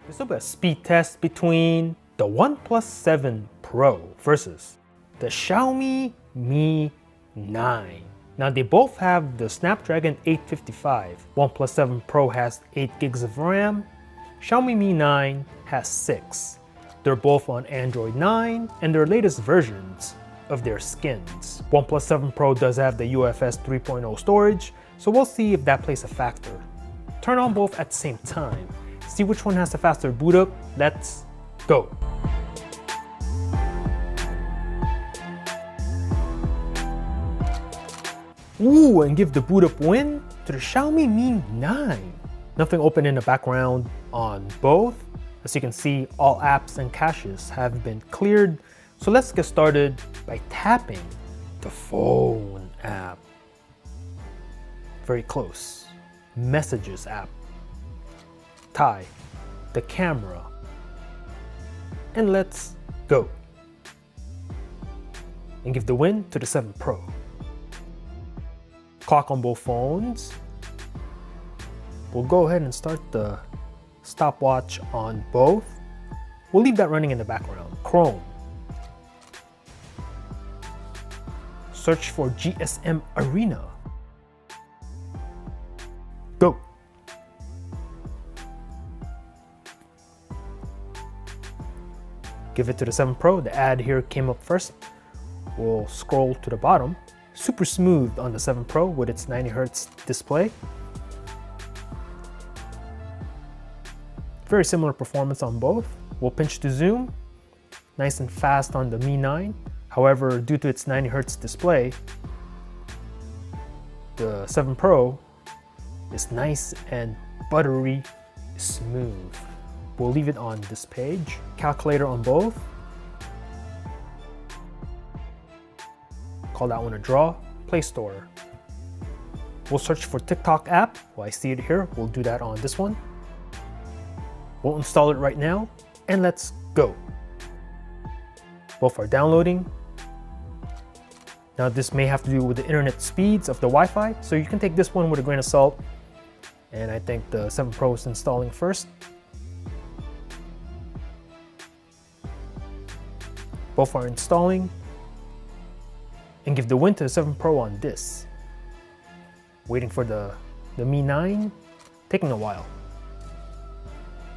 This will be a speed test between the OnePlus 7 Pro versus the Xiaomi Mi 9. Now they both have the Snapdragon 855. OnePlus 7 Pro has 8 gigs of RAM. Xiaomi Mi 9 has 6. They're both on Android 9 and their latest versions of their skins. OnePlus 7 Pro does have the UFS 3.0 storage, so we'll see if that plays a factor. Turn on both at the same time. See which one has the faster boot up. Let's go. Ooh, and give the boot up win to the Xiaomi Mi 9. Nothing open in the background on both. As you can see, all apps and caches have been cleared. So let's get started by tapping the phone app. Very close. Messages app. Tie the camera. And let's go. And give the win to the 7 Pro. Clock on both phones. We'll go ahead and start the stopwatch on both. We'll leave that running in the background. Chrome. Search for GSM Arena. Go. Give it to the 7 Pro. The ad here came up first. We'll scroll to the bottom. Super smooth on the 7 Pro with its 90Hz display. Very similar performance on both. We'll pinch to zoom. Nice and fast on the Mi 9. However, due to its 90Hz display, the 7 Pro is nice and buttery smooth. We'll leave it on this page. Calculator on both. Call that one a draw. Play Store. We'll search for TikTok app. Well, I see it here. We'll do that on this one. We'll install it right now, and let's go. Both are downloading. Now this may have to do with the internet speeds of the Wi-Fi, so you can take this one with a grain of salt. And I think the 7 Pro is installing first. Both are installing. And give the win to the 7 Pro on this. Waiting for the Mi 9, taking a while.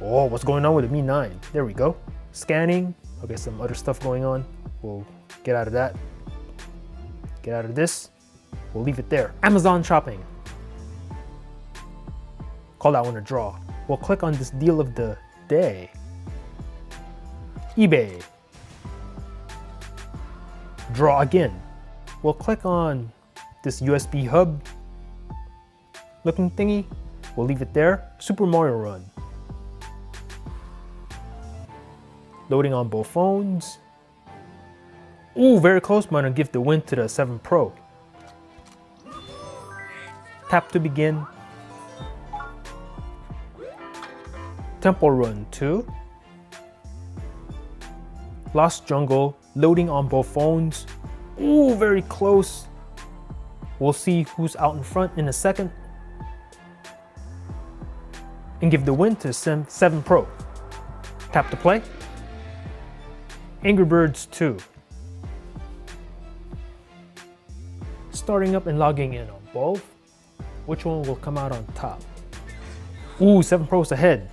Oh, what's going on with the Mi 9? There we go. Scanning. Okay, some other stuff going on. We'll get out of that. Get out of this. We'll leave it there. Amazon shopping. Call that one a draw. We'll click on this deal of the day. eBay. Draw again. We'll click on this USB hub looking thingy. We'll leave it there. Super Mario Run. Loading on both phones. Ooh, very close. I'm gonna give the win to the 7 Pro. Tap to begin. Temple Run 2. Lost Jungle. Loading on both phones. Ooh, very close. We'll see who's out in front in a second. And give the win to 7 Pro. Tap to play. Angry Birds 2. Starting up and logging in on both. Which one will come out on top? Ooh, 7 Pro's ahead.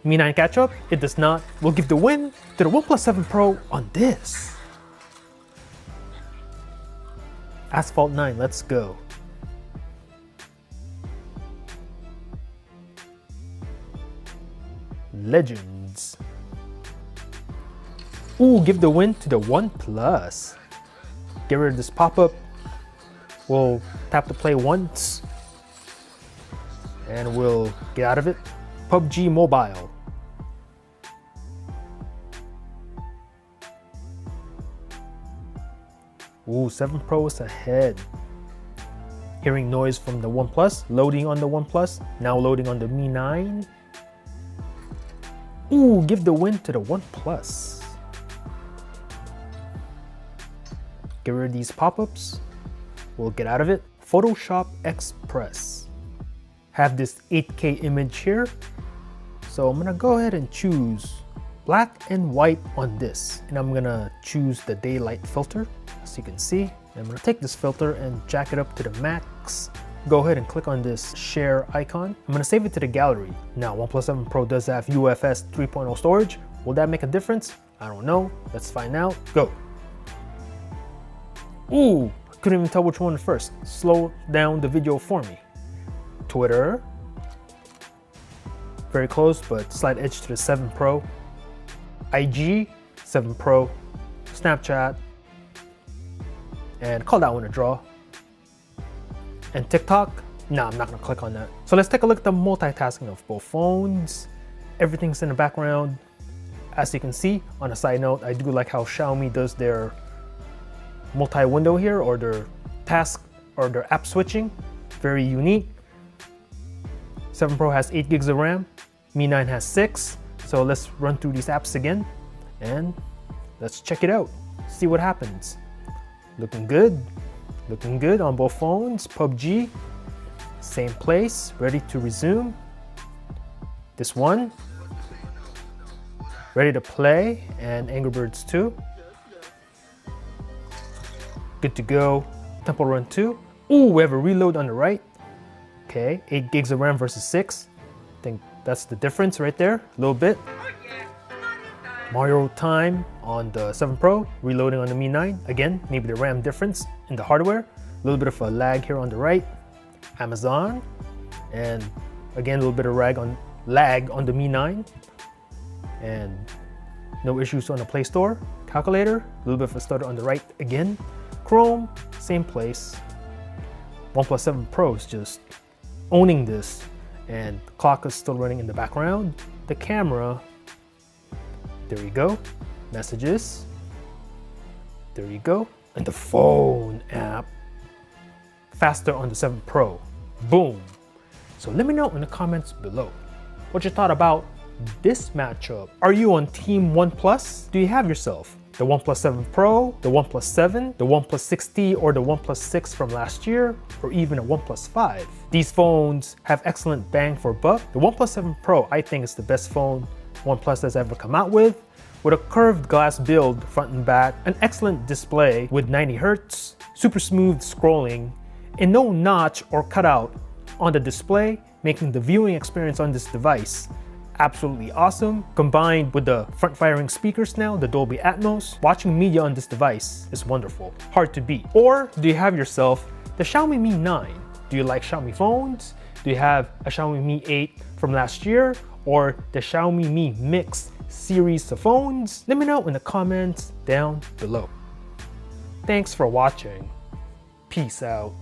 Mi 9 catch up? It does not. We'll give the win to the OnePlus 7 Pro on this. Asphalt 9, let's go. Legends. Ooh, give the win to the OnePlus. Get rid of this pop-up. We'll tap to play once. And we'll get out of it. PUBG Mobile. Ooh, 7 Pro is ahead. Hearing noise from the OnePlus. Loading on the OnePlus. Now loading on the Mi 9. Ooh, give the win to the OnePlus. Get rid of these pop-ups. We'll get out of it. Photoshop Express. Have this 8K image here. So I'm gonna go ahead and choose black and white on this. And I'm gonna choose the daylight filter, as you can see. And I'm gonna take this filter and jack it up to the max. Go ahead and click on this share icon. I'm gonna save it to the gallery. Now, OnePlus 7 Pro does have UFS 3.0 storage. Will that make a difference? I don't know. Let's find out. Go. Ooh, couldn't even tell which one first. Slow down the video for me. Twitter. Very close, but slight edge to the 7 Pro. IG, 7 Pro, Snapchat, and call that one a draw. And TikTok, nah, I'm not gonna click on that. So let's take a look at the multitasking of both phones. Everything's in the background. As you can see, on a side note, I do like how Xiaomi does their multi-window here, or their task or their app switching. Very unique. 7 Pro has 8 gigs of RAM, Mi 9 has 6. So let's run through these apps again and let's check it out. See what happens. Looking good on both phones. PUBG, same place, ready to resume. This one, ready to play, and Angry Birds 2. Good to go. Temple Run 2. Ooh, we have a reload on the right. Okay, 8 gigs of RAM versus 6. I think that's the difference right there, a little bit. Mario Time on the 7 Pro, reloading on the Mi 9. Again, maybe the RAM difference in the hardware. A little bit of a lag here on the right. Amazon, and again, a little bit of lag on the Mi 9. And no issues on the Play Store. Calculator, a little bit of a stutter on the right again. Chrome, same place. OnePlus 7 Pro is just owning this, and the clock is still running in the background. The camera, there you go. Messages, there you go. And the phone app, faster on the 7 Pro. Boom. So let me know in the comments below what you thought about this matchup. Are you on Team OnePlus? Do you have yourself the OnePlus 7 Pro, the OnePlus 7, the OnePlus 6T, or the OnePlus 6 from last year, or even a OnePlus 5? These phones have excellent bang for buck. The OnePlus 7 Pro, I think, is the best phone OnePlus has ever come out with a curved glass build front and back, an excellent display with 90 Hz, super smooth scrolling, and no notch or cutout on the display, making the viewing experience on this device absolutely awesome. Combined with the front-firing speakers now, the Dolby Atmos, watching media on this device is wonderful, hard to beat. Or do you have yourself the Xiaomi Mi 9? Do you like Xiaomi phones? Do you have a Xiaomi Mi 8 from last year, or the Xiaomi Mi Mix series of phones? Let me know in the comments down below. Thanks for watching. Peace out.